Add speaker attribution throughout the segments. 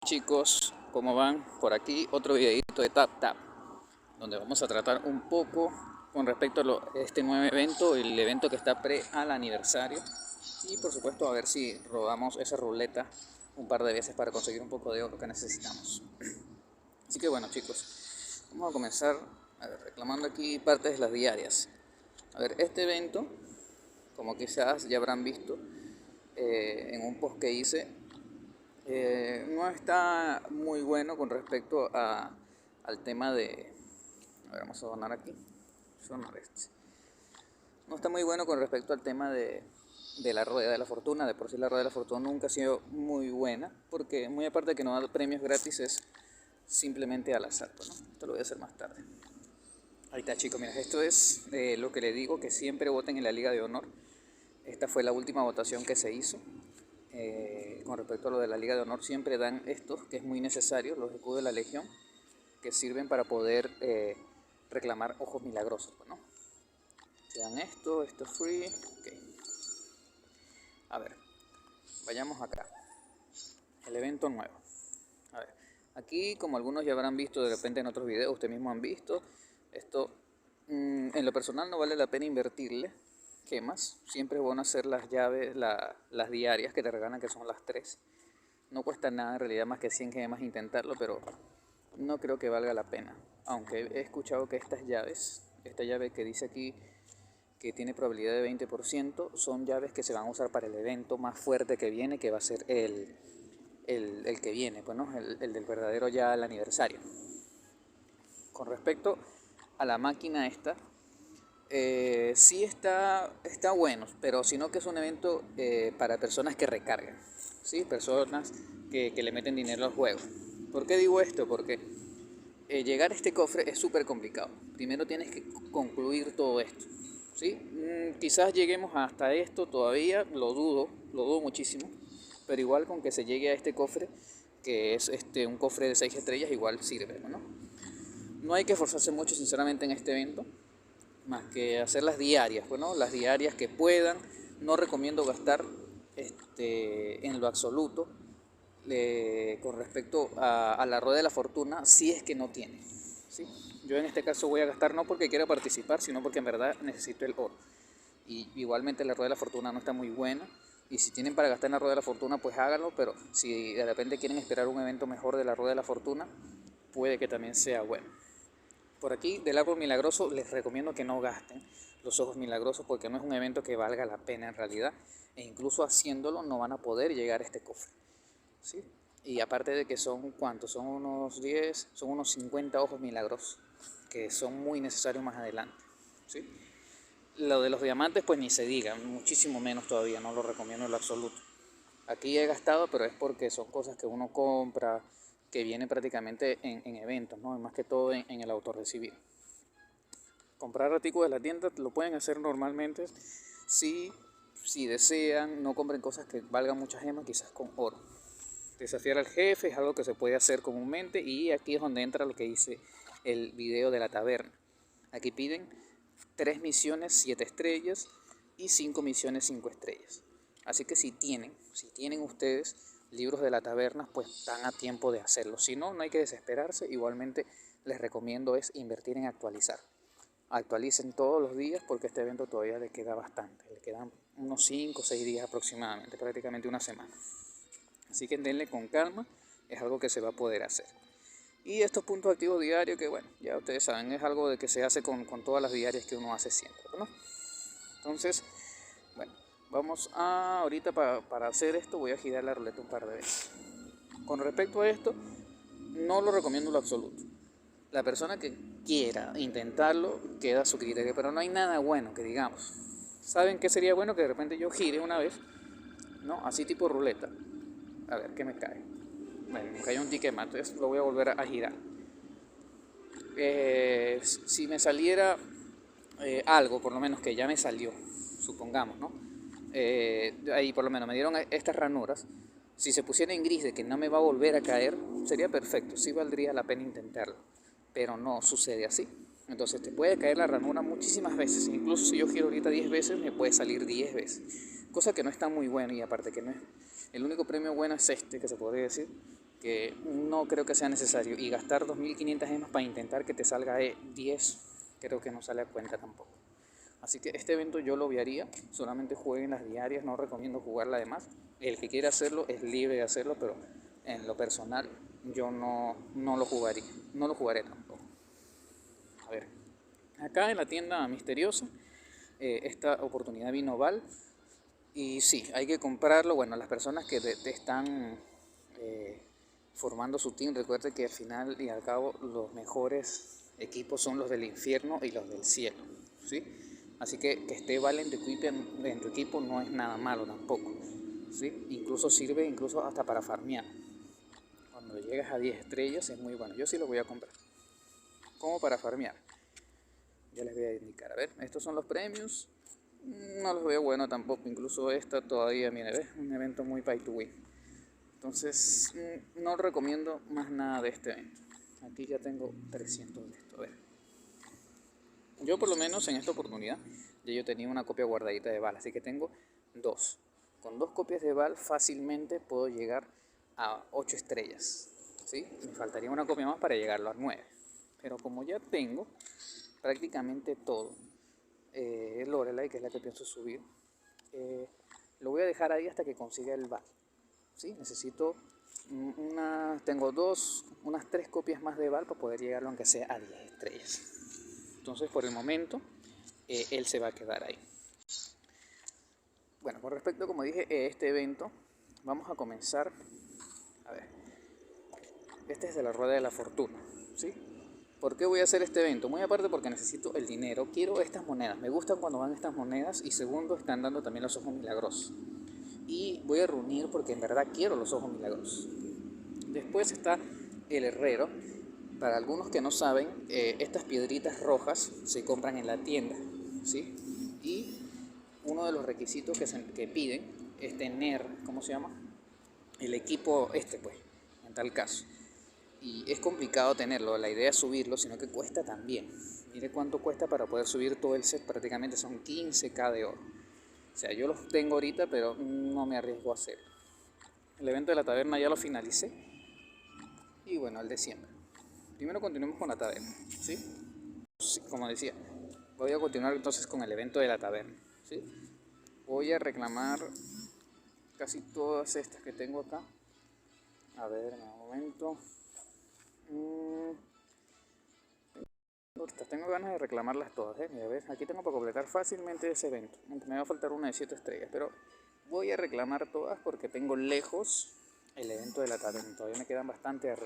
Speaker 1: Chicos, ¿cómo van? Por aquí otro videito de Tap Tap, donde vamos a tratar un poco con respecto a este nuevo evento, el evento que está pre al aniversario. Y por supuesto a ver si rodamos esa ruleta un par de veces para conseguir un poco de oro que necesitamos. Así que bueno, chicos, vamos a comenzar reclamando aquí partes de las diarias. A ver, este evento, como quizás ya habrán visto en un post que hice, no está muy bueno con respecto al tema de... A ver, vamos a donar aquí. Sonar este. No está muy bueno con respecto al tema de la rueda de la fortuna. De por sí la rueda de la fortuna nunca ha sido muy buena, porque muy aparte de que no da premios gratis, es simplemente al azar, ¿no? Esto lo voy a hacer más tarde. Ahí está, chicos, mira, esto es lo que les digo, que siempre voten en la Liga de Honor. Esta fue la última votación que se hizo. Con respecto a lo de la Liga de Honor, siempre dan estos, que es muy necesario, los escudos de la Legión, que sirven para poder reclamar ojos milagrosos, ¿no? Te dan esto es free. Okay. A ver, vayamos acá. El evento nuevo. A ver, aquí como algunos ya habrán visto de repente en otros videos, ustedes mismos han visto, esto en lo personal no vale la pena invertirle gemas. Siempre es bueno hacer las llaves, las diarias que te regalan, que son las 3. No cuesta nada en realidad, más que 100 gemas intentarlo, pero no creo que valga la pena. Aunque he escuchado que estas llaves, esta llave que dice aquí que tiene probabilidad de 20%, son llaves que se van a usar para el evento más fuerte que viene, que va a ser el que viene, pues, ¿no? el del verdadero ya el aniversario. Con respecto a la máquina esta, sí está bueno, pero sino que es un evento para personas que recargan, ¿sí? Personas que le meten dinero al juego. ¿Por qué digo esto? Porque llegar a este cofre es súper complicado. Primero tienes que concluir todo esto, ¿sí? Quizás lleguemos hasta esto todavía, lo dudo muchísimo, pero igual con que se llegue a este cofre, que es un cofre de 6 estrellas, igual sirve, ¿no? No hay que esforzarse mucho sinceramente en este evento, más que hacer las diarias, bueno, las diarias que puedan. No recomiendo gastar en lo absoluto con respecto a la rueda de la fortuna si es que no tiene, ¿sí? Yo en este caso voy a gastar no porque quiera participar, sino porque en verdad necesito el oro. Y igualmente la rueda de la fortuna no está muy buena. Y si tienen para gastar en la rueda de la fortuna, pues háganlo, pero si de repente quieren esperar un evento mejor de la rueda de la fortuna, puede que también sea bueno. Por aquí del árbol milagroso les recomiendo que no gasten los ojos milagrosos, porque no es un evento que valga la pena en realidad, e incluso haciéndolo no van a poder llegar a este cofre, ¿sí? Y aparte de que son, ¿cuántos? Son unos 10, son unos 50 ojos milagrosos, que son muy necesarios más adelante, ¿sí? Lo de los diamantes pues ni se diga, muchísimo menos todavía, no lo recomiendo en lo absoluto. Aquí he gastado, pero es porque son cosas que uno compra, que vienen prácticamente en eventos, ¿no? Más que todo en el autorrecibir. Comprar artículos de la tienda lo pueden hacer normalmente si desean. No compren cosas que valgan muchas gemas, quizás con oro. Desafiar al jefe es algo que se puede hacer comúnmente, y aquí es donde entra lo que dice el video de la taberna. Aquí piden 3 misiones 7 estrellas y 5 misiones 5 estrellas. Así que si tienen ustedes libros de la taberna, pues están a tiempo de hacerlo. Si no, no hay que desesperarse. Igualmente les recomiendo es invertir en actualizar. Actualicen todos los días, porque este evento todavía le queda bastante. Le quedan unos 5 o 6 días aproximadamente, prácticamente una semana. Así que denle con calma, es algo que se va a poder hacer. Y estos puntos activos diarios, que bueno, ya ustedes saben, es algo de que se hace con todas las diarias que uno hace siempre, ¿no? Entonces, bueno, vamos a, ahorita para hacer esto voy a girar la ruleta un par de veces. Con respecto a esto, no lo recomiendo en lo absoluto. La persona que quiera intentarlo queda a su criterio, pero no hay nada bueno que digamos. ¿Saben qué sería bueno? Que de repente yo gire una vez, ¿no? Así tipo ruleta. A ver, ¿qué me cae? Bueno, me cayó un ticket más, entonces lo voy a volver a girar. Si me saliera algo, por lo menos que ya me salió, supongamos, ¿no? Ahí por lo menos me dieron estas ranuras. Si se pusiera en gris de que no me va a volver a caer, sería perfecto, sí valdría la pena intentarlo, pero no sucede así. Entonces te puede caer la ranura muchísimas veces, incluso si yo giro ahorita 10 veces, me puede salir 10 veces, cosa que no está muy buena. Y aparte que no es, el único premio bueno es este, que se podría decir, que no creo que sea necesario. Y gastar 2500 gemas para intentar que te salga 10, creo que no sale a cuenta tampoco. Así que este evento yo lo obviaría, solamente jueguen las diarias, no recomiendo jugarla además. El que quiera hacerlo es libre de hacerlo, pero en lo personal yo no lo jugaría, no lo jugaré tampoco. A ver, acá en la tienda misteriosa, esta oportunidad vino Val. Y sí, hay que comprarlo. Bueno, las personas que te están formando su team, recuerde que al final y al cabo los mejores equipos son los del infierno y los del cielo, ¿sí? Así que esté Val en tu equipo no es nada malo tampoco, ¿sí? Incluso sirve incluso hasta para farmear. Cuando llegas a 10 estrellas es muy bueno. Yo sí lo voy a comprar. Como para farmear. Ya les voy a indicar. A ver, estos son los premios. No los veo bueno tampoco. Incluso esta todavía, mire, ¿ves? Un evento muy pay to win. Entonces, no recomiendo más nada de este evento. Aquí ya tengo 300 de esto. A ver. Yo por lo menos en esta oportunidad, ya yo tenía una copia guardadita de Val. Así que tengo dos. Con dos copias de Val fácilmente puedo llegar a 8 estrellas. ¿Sí? Me faltaría una copia más para llegar a 9. Pero como ya tengo prácticamente todo, Lorelai, que es la que pienso subir, lo voy a dejar ahí hasta que consiga el Val. ¿Sí? Necesito tengo unas 3 copias más de Val para poder llegarlo aunque sea a 10 estrellas. Entonces por el momento él se va a quedar ahí. Bueno, con respecto, como dije, este evento, vamos a comenzar. A ver, este es de la rueda de la fortuna, ¿sí? ¿Por qué voy a hacer este evento? Muy aparte porque necesito el dinero, quiero estas monedas, me gustan cuando van estas monedas, y segundo, están dando también los ojos milagrosos. Y voy a reunir porque en verdad quiero los ojos milagrosos. Después está el herrero. Para algunos que no saben, estas piedritas rojas se compran en la tienda, ¿sí? Y uno de los requisitos que piden es tener, ¿cómo se llama? El equipo pues, en tal caso. Y es complicado tenerlo, la idea es subirlo, sino que cuesta también. Mire cuánto cuesta para poder subir todo el set, prácticamente son 15k de oro. O sea, yo los tengo ahorita, pero no me arriesgo a hacerlo. El evento de la taberna ya lo finalicé. Y bueno, el de siempre. Primero continuemos con la taberna, ¿sí? Como decía, voy a continuar entonces con el evento de la taberna, ¿sí? Voy a reclamar casi todas estas que tengo acá. A ver, en un momento. Tengo ganas de reclamarlas todas, Mira, ¿ves? Aquí tengo para completar fácilmente ese evento. Aunque me va a faltar una de 7 estrellas, pero voy a reclamar todas porque tengo lejos el evento de la taberna. Todavía me quedan bastantes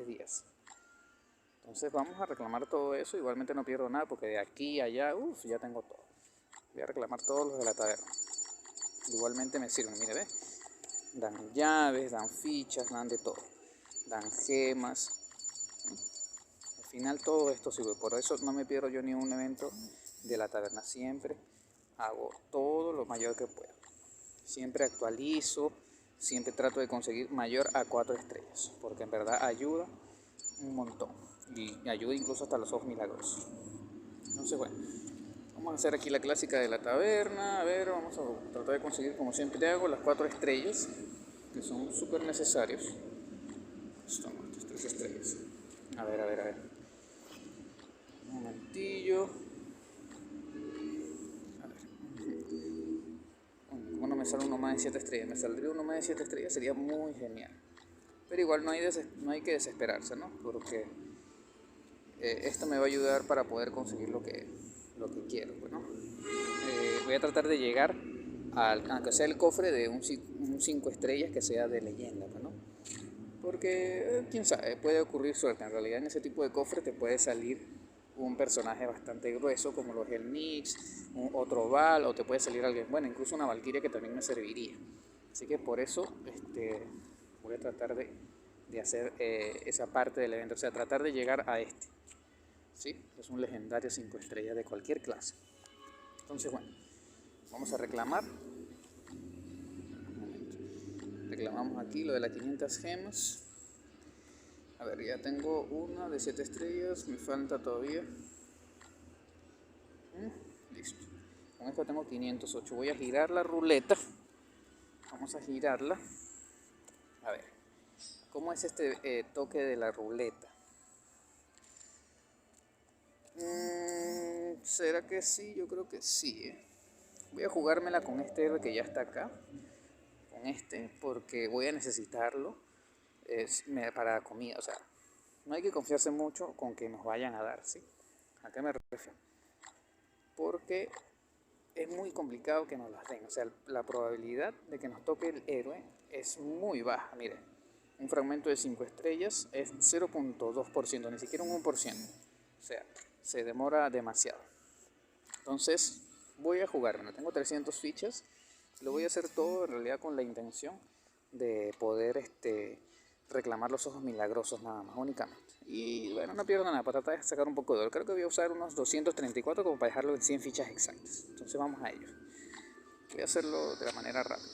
Speaker 1: días. Entonces vamos a reclamar todo eso. Igualmente no pierdo nada porque de aquí a allá, ya tengo todo. Voy a reclamar todos los de la taberna. Igualmente me sirven, mire, ¿ves? Dan llaves, dan fichas, dan de todo. Dan gemas. Al final todo esto sirve. Por eso no me pierdo yo ni un evento de la taberna. Siempre hago todo lo mayor que puedo. Siempre actualizo. Siempre trato de conseguir mayor a 4 estrellas. Porque en verdad ayuda un montón. Y ayuda incluso hasta los ojos milagrosos. Entonces bueno, vamos a hacer aquí la clásica de la taberna. A ver, vamos a tratar de conseguir, como siempre hago, las 4 estrellas, que son súper necesarios. Son estas 3 estrellas. A ver. Un momentillo. A ver. Como no me sale uno más de 7 estrellas, me saldría uno más de 7 estrellas, sería muy genial. Pero igual no hay que desesperarse, ¿no? Porque esto me va a ayudar para poder conseguir lo que quiero, ¿no? Voy a tratar de llegar aunque sea el cofre de un 5 estrellas que sea de leyenda, ¿no? Porque quién sabe, puede ocurrir suerte. En realidad en ese tipo de cofre te puede salir un personaje bastante grueso como lo es el Nix, otro Val, o te puede salir alguien, bueno, incluso una Valkyria que también me serviría. Así que por eso voy a tratar de hacer esa parte del evento, o sea, tratar de llegar a este. ¿Sí? Es un legendario 5 estrellas de cualquier clase. Entonces, bueno, vamos a reclamar. Reclamamos aquí lo de las 500 gemas. A ver, ya tengo una de 7 estrellas, me falta todavía. Listo. Con esto tengo 508. Voy a girar la ruleta. Vamos a girarla. A ver, ¿cómo es este toque de la ruleta? ¿Será que sí? Yo creo que sí, Voy a jugármela con este héroe que ya está acá, con este, porque voy a necesitarlo para comida. O sea, no hay que confiarse mucho con que nos vayan a dar, ¿sí? ¿A qué me refiero? Porque es muy complicado que nos las den. O sea, la probabilidad de que nos toque el héroe es muy baja. Mire, un fragmento de 5 estrellas es 0.2%, ni siquiera un 1%. O sea, se demora demasiado. Entonces, voy a jugarme. Tengo 300 fichas. Lo voy a hacer todo en realidad con la intención de poder reclamar los ojos milagrosos nada más, únicamente. Y bueno, no pierdo nada para tratar de sacar un poco de oro. Creo que voy a usar unos 234 como para dejarlo en 100 fichas exactas. Entonces vamos a ello. Voy a hacerlo de la manera rápida,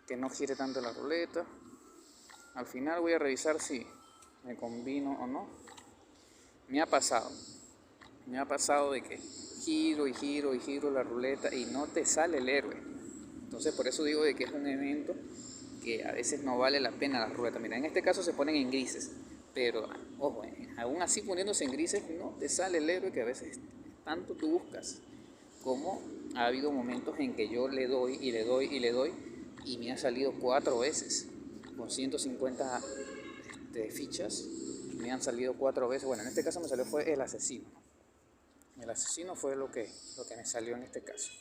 Speaker 1: que no gire tanto la ruleta. Al final voy a revisar si me combino o no. Me ha pasado de que giro y giro y giro la ruleta y no te sale el héroe. Entonces por eso digo de que es un evento que a veces no vale la pena la ruleta. Mira, en este caso se ponen en grises, pero ojo, aún así poniéndose en grises no te sale el héroe que a veces tanto tú buscas. Como ha habido momentos en que yo le doy y le doy y le doy y me ha salido 4 veces con 150 fichas. Me han salido 4 veces. Bueno, en este caso me salió fue el asesino. El asesino fue lo que me salió en este caso.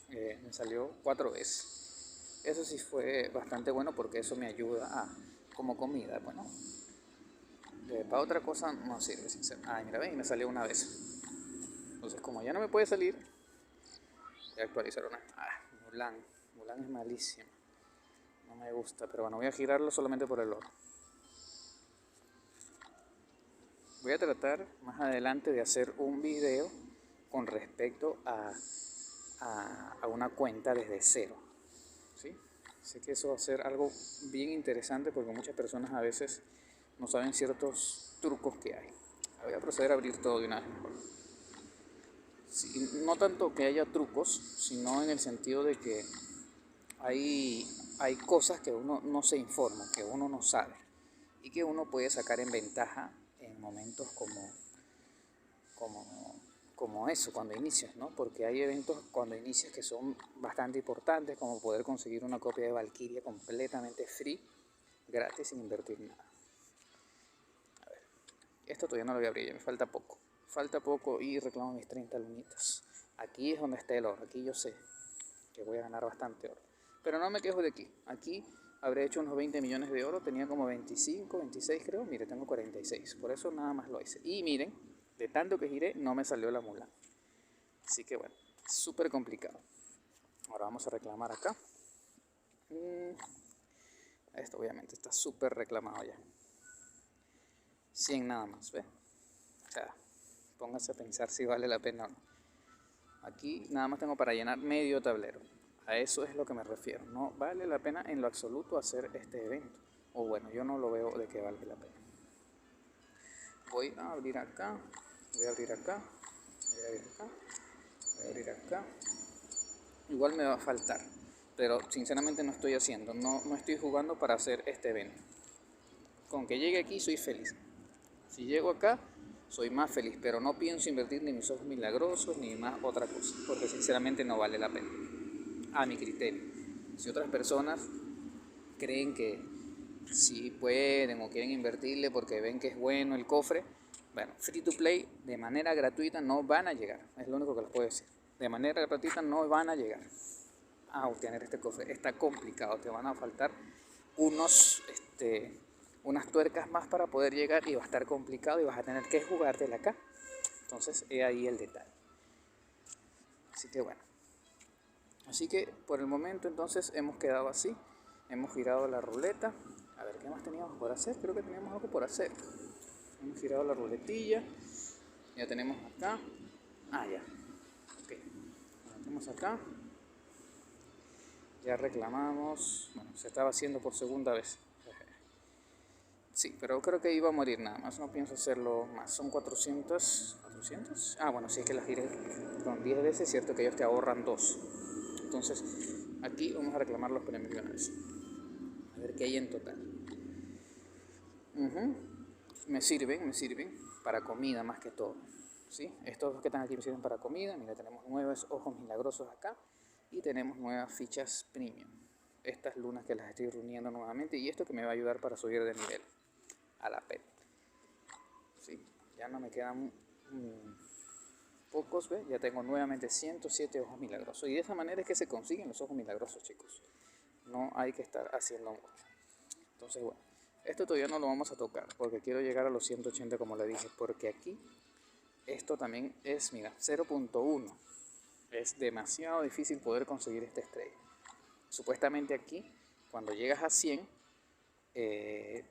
Speaker 1: Me salió 4 veces. Eso sí fue bastante bueno porque eso me ayuda como comida. Bueno, para otra cosa no sirve, sinceramente. Ay, mira, ven, me salió una vez. Entonces, como ya no me puede salir, voy a actualizar una. Mulan. Mulan es malísimo. No me gusta, pero bueno, voy a girarlo solamente por el oro. Voy a tratar más adelante de hacer un video con respecto a una cuenta desde cero, ¿sí? Sé que eso va a ser algo bien interesante porque muchas personas a veces no saben ciertos trucos que hay. Voy a proceder a abrir todo de una vez mejor. Sí, no tanto que haya trucos, sino en el sentido de que hay cosas que uno no se informa, que uno no sabe y que uno puede sacar en ventaja en momentos como eso, cuando inicias, ¿no? Porque hay eventos cuando inicias que son bastante importantes, como poder conseguir una copia de Valkyria completamente free, gratis, sin invertir nada. A ver, esto todavía no lo voy a abrir, ya me falta poco. Falta poco y reclamo mis 30 lunitas. Aquí es donde está el oro, aquí yo sé que voy a ganar bastante oro. Pero no me quejo de aquí. Aquí habré hecho unos 20 millones de oro, tenía como 25, 26 creo. Mire, tengo 46, por eso nada más lo hice. Y miren, de tanto que giré no me salió la Mulan. Así que bueno, súper complicado. Ahora vamos a reclamar acá. Esto obviamente está súper reclamado ya. 100 nada más, ¿ve? O sea, póngase a pensar si vale la pena o no. Aquí nada más tengo para llenar medio tablero. A eso es lo que me refiero. No vale la pena en lo absoluto hacer este evento. O bueno, yo no lo veo de que valga la pena. Voy a abrir acá. Voy a abrir acá. Voy a abrir acá. Voy a abrir acá. Igual me va a faltar. Pero sinceramente no estoy haciendo. No estoy jugando para hacer este evento. Con que llegue aquí soy feliz. Si llego acá soy más feliz, pero no pienso invertir ni mis ojos milagrosos ni más otra cosa, porque sinceramente no vale la pena, a mi criterio. Si otras personas creen que si pueden o quieren invertirle porque ven que es bueno el cofre, bueno, free to play de manera gratuita no van a llegar, es lo único que les puedo decir. De manera gratuita no van a llegar a obtener este cofre, está complicado, te van a faltar unas tuercas más para poder llegar y va a estar complicado y vas a tener que jugártela acá. Entonces, he ahí el detalle. Así que bueno. Así que por el momento entonces hemos quedado así. Hemos girado la ruleta. A ver, ¿qué más teníamos por hacer? Creo que teníamos algo por hacer. Hemos girado la ruletilla. Ya tenemos acá. Ya. Ok. Lo metemos acá. Ya reclamamos. Bueno, se estaba haciendo por segunda vez. Sí, pero creo que iba a morir nada más, no pienso hacerlo más. Son 400. ¿400? Bueno, si es que las giré con 10 veces, es cierto que ellos te ahorran 2. Entonces, aquí vamos a reclamar los premios de una vez. A ver qué hay en total. Me sirven para comida más que todo. ¿Sí? Estos dos que están aquí me sirven para comida. Mira, tenemos 9 ojos milagrosos acá y tenemos nuevas fichas premium. Estas lunas que las estoy reuniendo nuevamente y esto que me va a ayudar para subir de nivel a la pet. ¿Sí? Ya no me quedan pocos, ¿ves? Ya tengo nuevamente 107 ojos milagrosos y de esa manera es que se consiguen los ojos milagrosos, chicos. No hay que estar haciendo mucho. Entonces, bueno, esto todavía no lo vamos a tocar porque quiero llegar a los 180 como le dije, porque aquí esto también es, mira, 0.1. Es demasiado difícil poder conseguir esta estrella. Supuestamente aquí, cuando llegas a 100,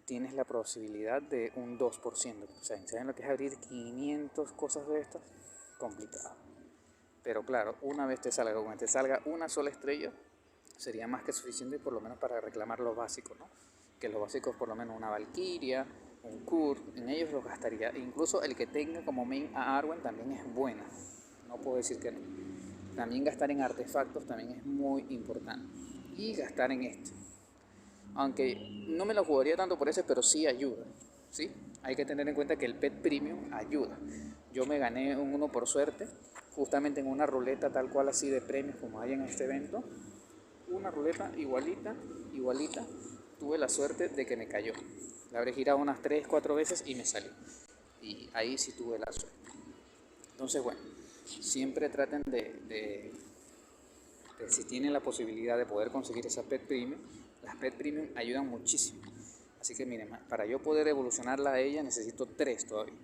Speaker 1: tienes la posibilidad de un 2%. O sea, ¿saben lo que es abrir 500 cosas de estas? Complicado. Pero claro, una vez te salga una sola estrella, sería más que suficiente por lo menos para reclamar los básicos, ¿no? Que los básicos por lo menos una Valkyria, un Kurt, en ellos los gastaría. Incluso el que tenga como main a Arwen también es buena, no puedo decir que no. También gastar en artefactos también es muy importante. Y gastar en este. Aunque no me lo jugaría tanto por ese, pero sí ayuda. ¿Sí? Hay que tener en cuenta que el Pet Premium ayuda. Yo me gané un 1 por suerte, justamente en una ruleta tal cual así de premios como hay en este evento. Una ruleta igualita, tuve la suerte de que me cayó. La habré girado unas 3, 4 veces y me salió. Y ahí sí tuve la suerte. Entonces, bueno, siempre traten de si tienen la posibilidad de poder conseguir esa Pet Premium, las Pet Premium ayudan muchísimo. Así que miren, para yo poder evolucionarla a ella necesito 3 todavía.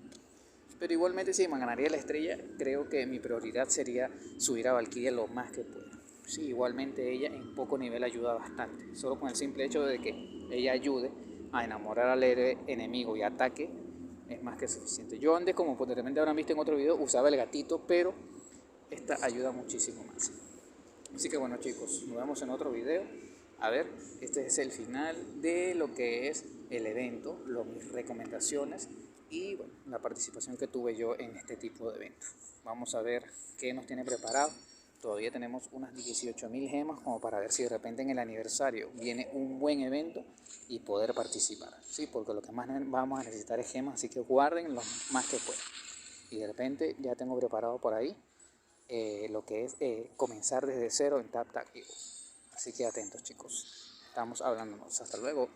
Speaker 1: Pero igualmente si me ganaría la estrella, creo que mi prioridad sería subir a Valkyria lo más que pueda. Sí, igualmente ella en poco nivel ayuda bastante. Solo con el simple hecho de que ella ayude a enamorar al héroe enemigo y ataque es más que suficiente. Yo antes, como de repente habrán visto en otro video, usaba el gatito, pero esta ayuda muchísimo más. Así que bueno, chicos, nos vemos en otro video. A ver, este es el final de lo que es el evento, mis recomendaciones y bueno, la participación que tuve yo en este tipo de eventos. Vamos a ver qué nos tiene preparado. Todavía tenemos unas 18.000 gemas como para ver si de repente en el aniversario viene un buen evento y poder participar. Sí, porque lo que más vamos a necesitar es gemas, así que guarden lo más que puedan. Y de repente ya tengo preparado por ahí lo que es comenzar desde cero en TapTap Heroes. Así que atentos, chicos. Estamos hablándonos. Hasta luego.